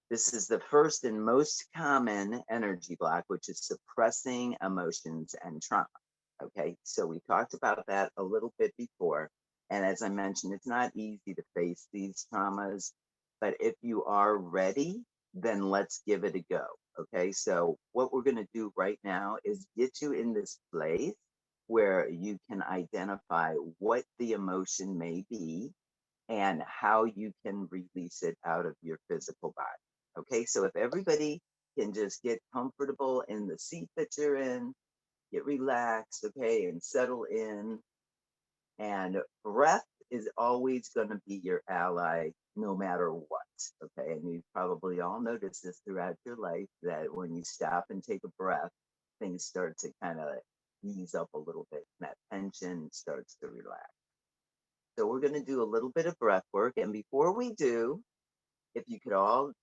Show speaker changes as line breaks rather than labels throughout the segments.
This is the first and most common energy block, which is suppressing emotions and trauma. Okay, so we talked about that a little bit before. And as I mentioned, it's not easy to face these traumas, but if you are ready, then let's give it a go. Okay, so what we're going to do right now is get you in this place where you can identify what the emotion may be and how you can release it out of your physical body. Okay, so if everybody can just get comfortable in the seat that you're in, get relaxed, okay, and settle in. And breath is always going to be your ally no matter what. Okay, and you probably all noticed this throughout your life that when you stop and take a breath, things start to kind of ease up a little bit. And that tension starts to relax. So we're going to do a little bit of breath work. And before we do, if you could all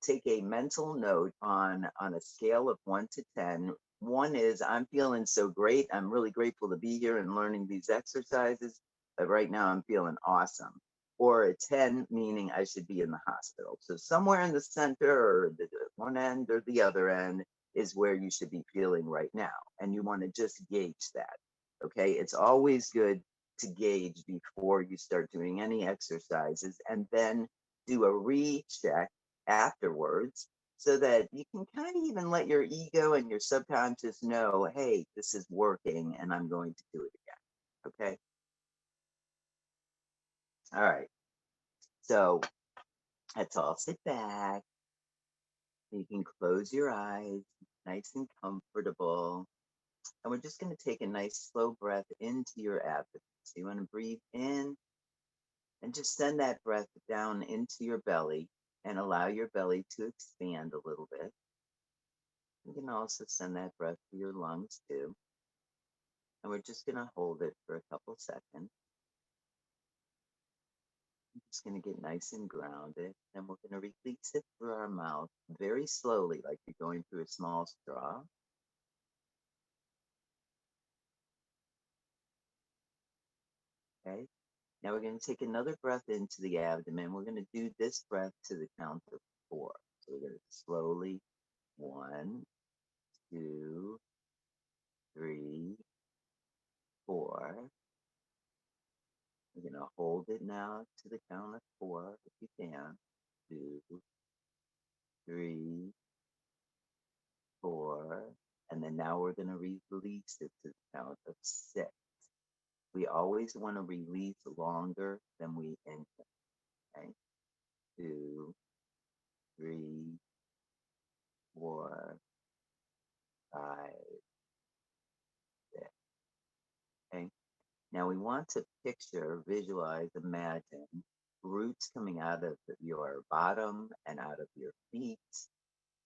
take a mental note on a scale of 1 to 10. 1 is I'm feeling so great. I'm really grateful to be here and learning these exercises. But right now I'm feeling awesome. Or a 10 meaning I should be in the hospital. So somewhere in the center or the one end or the other end is where you should be feeling right now. And you want to just gauge that. Okay. It's always good to gauge before you start doing any exercises and then do a recheck afterwards so that you can kind of even let your ego and your subconscious know, hey, this is working and I'm going to do it again. Okay. All right. So let's all sit back. You can close your eyes, nice and comfortable. And we're just going to take a nice slow breath into your abdomen. So you want to breathe in and just send that breath down into your belly and allow your belly to expand a little bit. You can also send that breath to your lungs too. And we're just going to hold it for a couple seconds. I'm just going to get nice and grounded. And we're going to release it through our mouth very slowly, like you're going through a small straw. Okay. Now we're going to take another breath into the abdomen. We're going to do this breath to the count of 4. So we're going to slowly 1, 2, 3, 4. We're going to hold it now to the count of 4 if you can. 2, 3, 4. And then now we're going to release it to the count of 6. We always want to release longer than we enter. Okay? 2, 3, 4, 5, 6. Okay? Now we want to picture, visualize, imagine roots coming out of your bottom and out of your feet,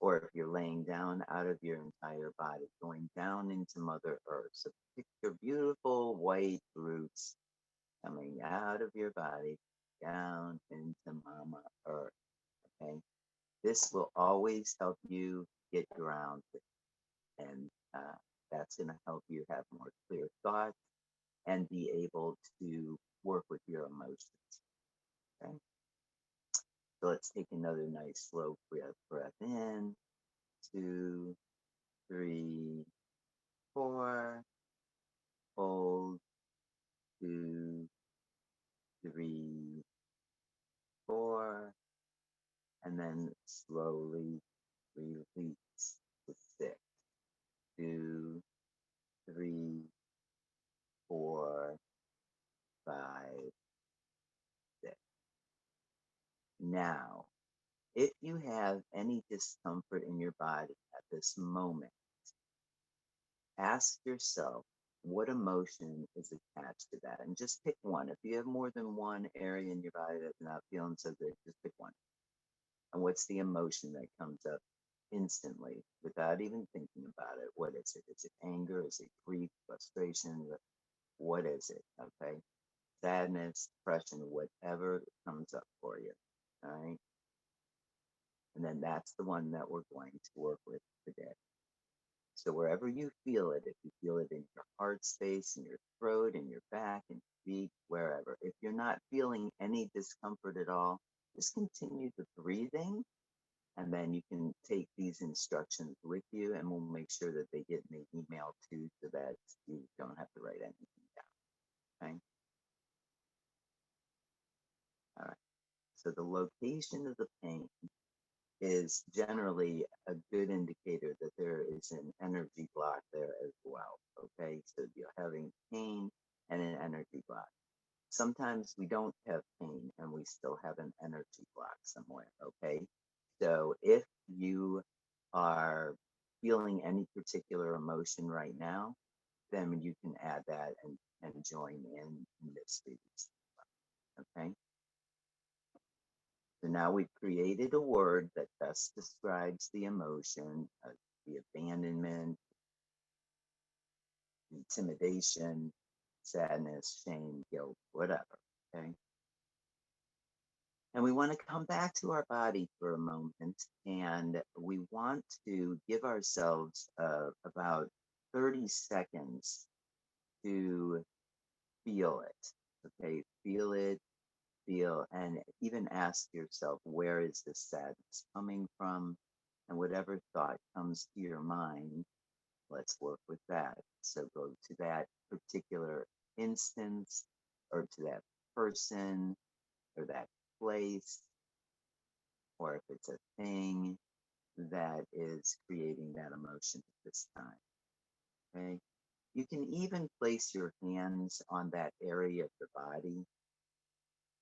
or if you're laying down, out of your entire body, going down into Mother Earth. So picture beautiful white roots coming out of your body, down into Mama Earth. Okay. This will always help you get grounded, and that's going to help you have more clear thoughts and be able to work with your emotions. Okay. So let's take another nice slow breath in. 2, 3, 4. Hold. 2, 3, 4. And then slowly release to 6. 2, 3, 4, 5, 6. Now, if you have any discomfort in your body at this moment, ask yourself what emotion is attached to that. And just pick one. If you have more than one area in your body that's not feeling so good, just pick one. And what's the emotion that comes up instantly without even thinking about it? What is it? Is it anger? Is it grief, frustration? What is it? Okay. Sadness, depression, whatever comes up for you. All right. And then that's the one that we're going to work with today. So wherever you feel it, if you feel it in your heart space, in your throat, in your back, in your feet, wherever, if you're not feeling any discomfort at all, just continue the breathing And then you can take these instructions with you, and we'll make sure that they get in the email too, so that you don't have to write anything down. Okay. All right. So the location of the pain is generally a good indicator that there is an energy block there as well. Okay. So you're having pain and an energy block. Sometimes we don't have pain and we still have an energy block somewhere. Okay. So if you are feeling any particular emotion right now, then you can add that and join in this piece. Okay. So now we've created a word that best describes the emotion, the abandonment, intimidation, sadness, shame, guilt, whatever. Okay. And we want to come back to our body for a moment, and we want to give ourselves about 30 seconds to feel it. Okay. Feel it, feel, and even ask yourself, where is this sadness coming from? And whatever thought comes to your mind, let's work with that. So go to that particular instance or to that person or that place, or if it's a thing that is creating that emotion at this time. Okay. You can even place your hands on that area of the body,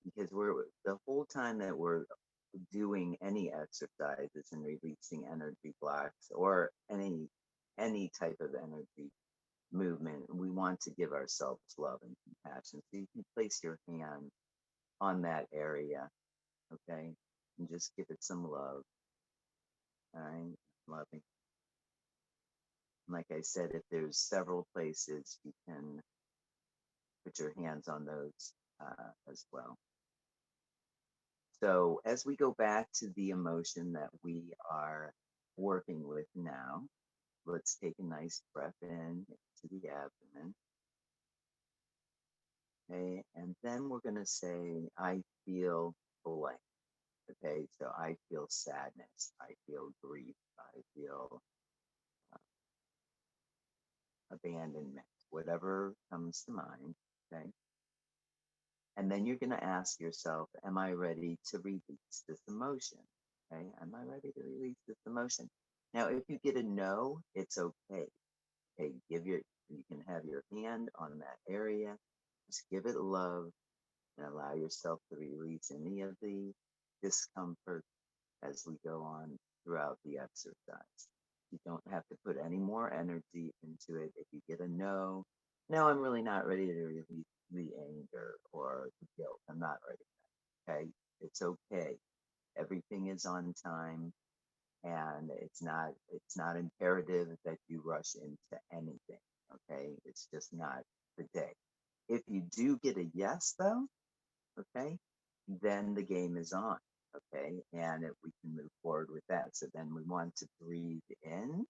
because we're the whole time that we're doing any exercises and releasing energy blocks or any type of energy movement, we want to give ourselves love and compassion. So you can place your hand on that area, okay, and just give it some love. All right, loving. Like I said, if there's several places, you can put your hands on those as well. So as we go back to the emotion that we are working with now, let's take a nice breath in to the abdomen. Okay, and then we're going to say, I feel blank. Okay, so I feel sadness, I feel grief, I feel abandonment, whatever comes to mind. Okay, and then you're going to ask yourself, am I ready to release this emotion? Okay, am I ready to release this emotion? Now, if you get a no, it's okay. Okay, you can have your hand on that area, just give it love and allow yourself to release any of the discomfort as we go on throughout the exercise. You don't have to put any more energy into it. If you get a no, no, I'm really not ready to release the anger or the guilt. I'm not ready. Okay. It's okay. Everything is on time, and it's not imperative that you rush into anything. Okay. It's just not the day. If you do get a yes though, okay, then the game is on. Okay, and if we can move forward with that. So then we want to breathe in,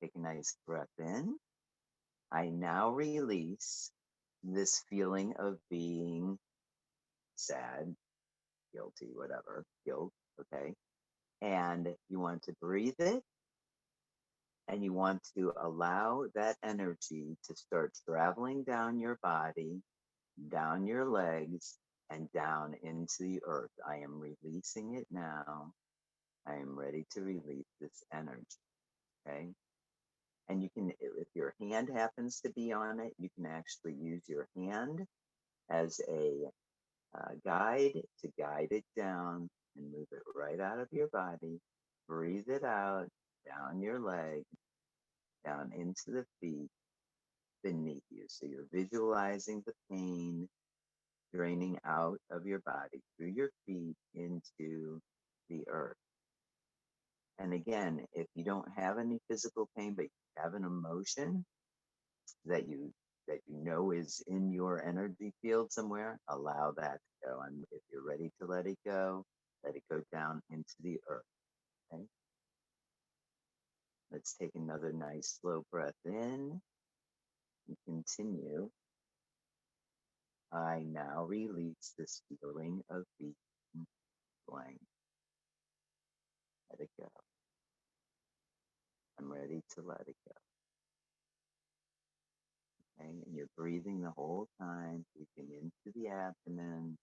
take a nice breath in. I now release this feeling of being sad, guilty, whatever, guilt. Okay, and you want to breathe it, and you want to allow that energy to start traveling down your body, down your legs, and down into the earth. I am releasing it now. I am ready to release this energy. Okay. And you can, if your hand happens to be on it, you can actually use your hand as a guide to guide it down and move it right out of your body. Breathe it out, down your leg, down into the feet beneath you. So you're visualizing the pain draining out of your body through your feet into the earth. And again, if you don't have any physical pain, but you have an emotion that you know is in your energy field somewhere, allow that to go. And if you're ready to let it go down into the earth. Okay. Let's take another nice slow breath in and continue. I now release this feeling of being blank. Let it go. I'm ready to let it go. Okay, and you're breathing the whole time, breathing into the abdomen.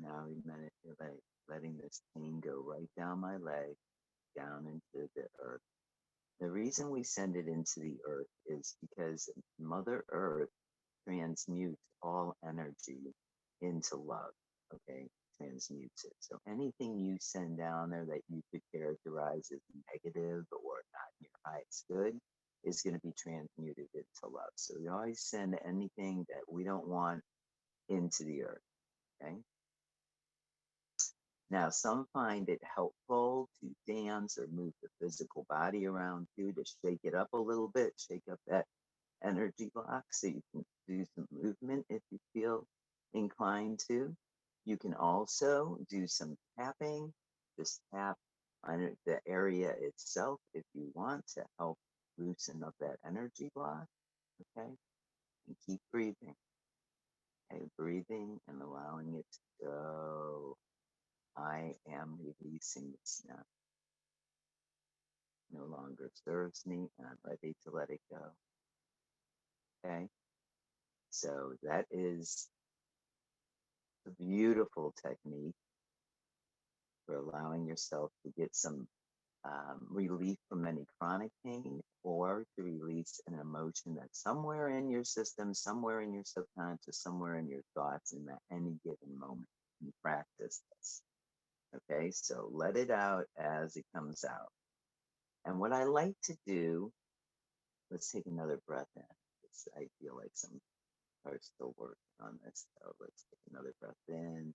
Now you meditate, letting this pain go right down my leg, down into the earth. The reason we send it into the earth is because Mother Earth transmutes all energy into love. Okay, transmutes it. So anything you send down there that you could characterize as negative or not your highest good is going to be transmuted into love. So we always send anything that we don't want into the earth. Okay. Now, some find it helpful to dance or move the physical body around too, to shake it up a little bit, shake up that energy block so you can do some movement if you feel inclined to. You can also do some tapping, just tap on the area itself if you want to help loosen up that energy block. Okay, and keep breathing. Okay, breathing and allowing it to go. I am releasing this now. No longer serves me, and I'm ready to let it go. Okay, so that is a beautiful technique for allowing yourself to get some relief from any chronic pain or to release an emotion that's somewhere in your system, somewhere in your subconscious, somewhere in your thoughts in any given moment. You practice this. Okay, so let it out as it comes out. And what I like to do, let's take another breath in. I feel like some are still working on this. So let's take another breath in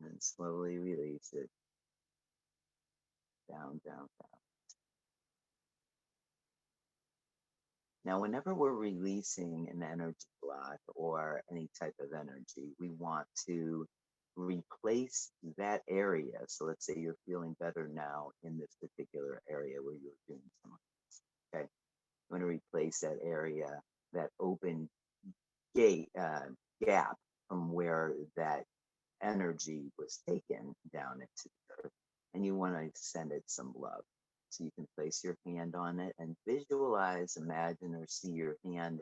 and slowly release it down, down, down. Now, whenever we're releasing an energy block or any type of energy, we want to replace that area. So let's say you're feeling better now in this particular area where you're doing some. Okay. You want to replace that area, that open gate gap from where that energy was taken down into the earth, and you want to send it some love. So you can place your hand on it and visualize, imagine, or see your hand,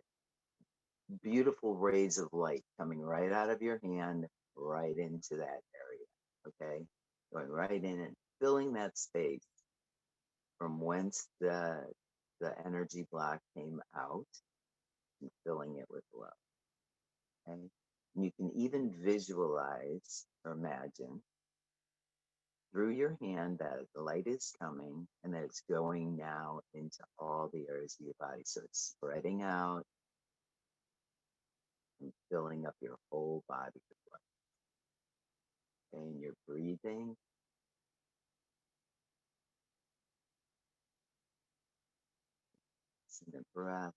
beautiful rays of light coming right out of your hand, right into that area. Okay, going right in and filling that space from whence the energy block came out, and filling it with love. Okay, and you can even visualize or imagine through your hand that the light is coming and that it's going now into all the areas of your body. So it's spreading out and filling up your whole body with light. And you're breathing. In the breath.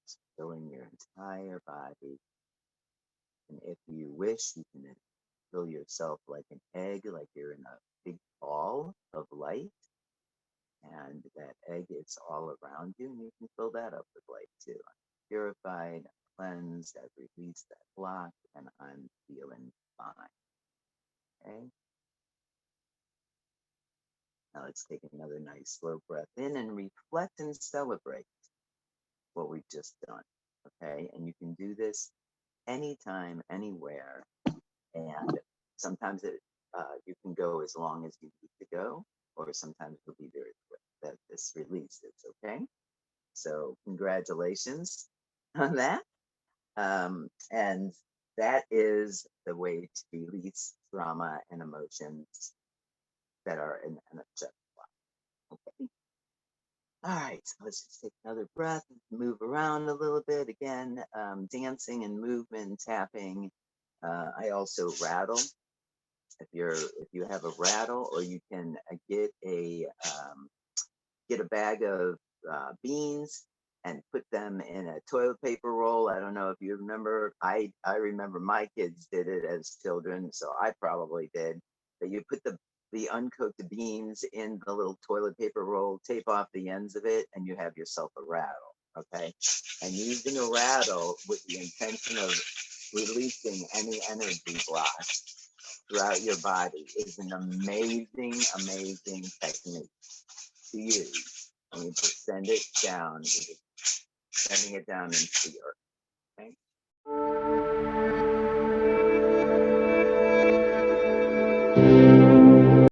It's filling your entire body. And if you wish, you can feel yourself like an egg, like you're in a big ball of light. And that egg is all around you, and you can fill that up with light too. I'm purified, cleansed, I've released that block, and I'm feeling fine. Okay. Now let's take another nice slow breath in and reflect and celebrate what we've just done. Okay. And you can do this anytime, anywhere. And sometimes you can go as long as you need to go, or sometimes it'll be very quick that this release is. Okay. So congratulations on that. And that is the way to release trauma and emotions that are in an objective life. Okay. All right. So let's just take another breath and move around a little bit. Again, dancing and movement, tapping. I also rattle. If you have a rattle, or you can get a bag of beans and put them in a toilet paper roll. I don't know if you remember. I remember my kids did it as children, so I probably did. But you put the uncooked beans in the little toilet paper roll, tape off the ends of it, and you have yourself a rattle. okay? And using a rattle with the intention of releasing any energy block throughout your body is an amazing, amazing technique to use. And you just send it down, sending it down into the earth. Okay?